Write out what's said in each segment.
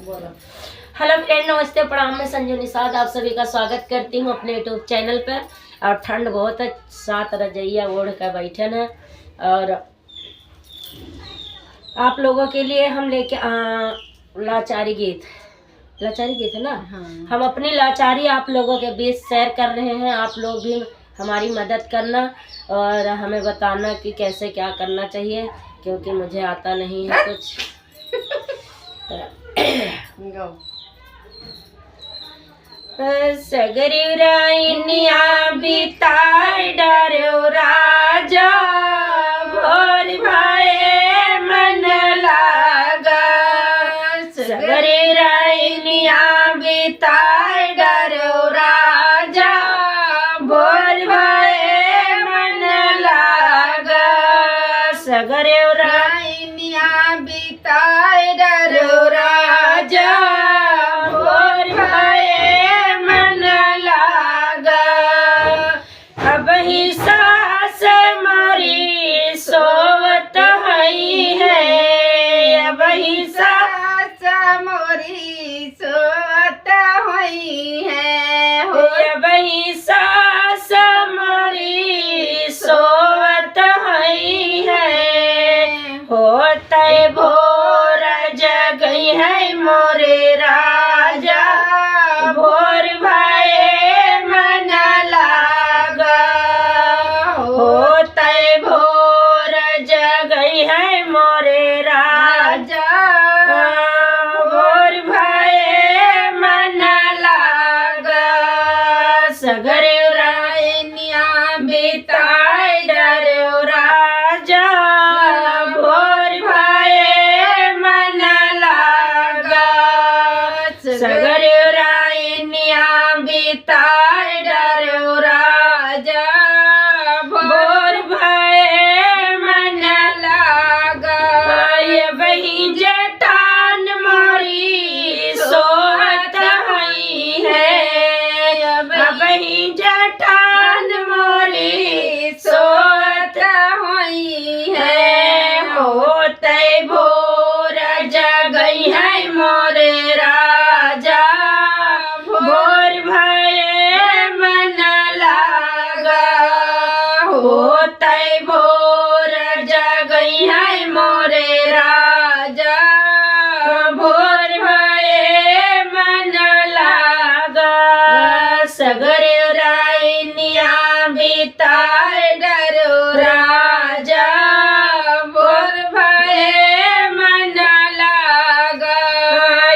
बोलो। Hello friend, नमस्ते, प्रणाम। मैं संजू निषाद आप सभी का स्वागत करती हूँ अपने यूट्यूब चैनल पर। और ठंड बहुत है, साथ रजैया ओढ़ कर बैठन है। और आप लोगों के लिए हम लेके लाचारी गीत है ना। हाँ। हम अपनी लाचारी आप लोगों के बीच शेयर कर रहे हैं। आप लोग भी हमारी मदद करना और हमें बताना कि कैसे क्या करना चाहिए, क्योंकि मुझे आता नहीं है कुछ। सगरी राइनिया बिताय डरो राजा, भोर भाए मन लागा। सगरी राइनिया बिताय डरो राजा, भोर भाए मन लागा। सगरे राइनिया बिताय डरो राजा, भोर भाए मन लागा। अब ही सास मारी सोवत हई है, अब ही सास मोरी सोवत हई है। अब ही सास मोरी सोवत हई है। होते भोर जगई है मोरे राजा, भोर भाए मन लागा। होते भोर जगई है मोरे राजा, भोर भाए मन लागा। सगरे राइनिया बिताय डरो राजा, भोर भाए मन लागा। सगरे राइनिया बिताय डरो राजा, भोर भाए मन लागा। ये वही जटान मोरी सोहत हई है, वही जटान मोरी सोहत हई है। होते भोर जगई है मोरे राजा, भोर भाए मन लागा। होते भोर जगई है मोरे राजा, भोर भाए मन लागा। सगरे राइनिया बिताय डरो राजा, भोर भाए मन लागा।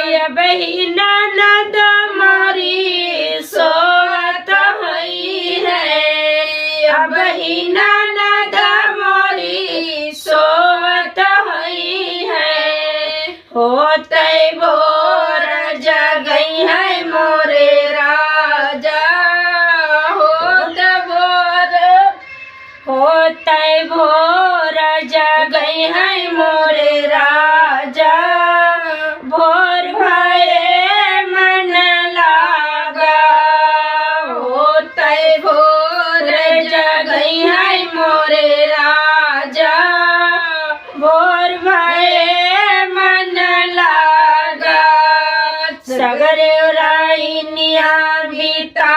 ये बहिना नद मोरी सोवत हई है, अब बहिना नद मोरी सोवत हई है। होते भोर जगई है मोरे राजा, होते भोर जगई है मोरे राजा, भोर भाए मन लागा। होते भोर जगई है मोरे राजा, भोर भाए मन लागा। सगरे राइनिया बिता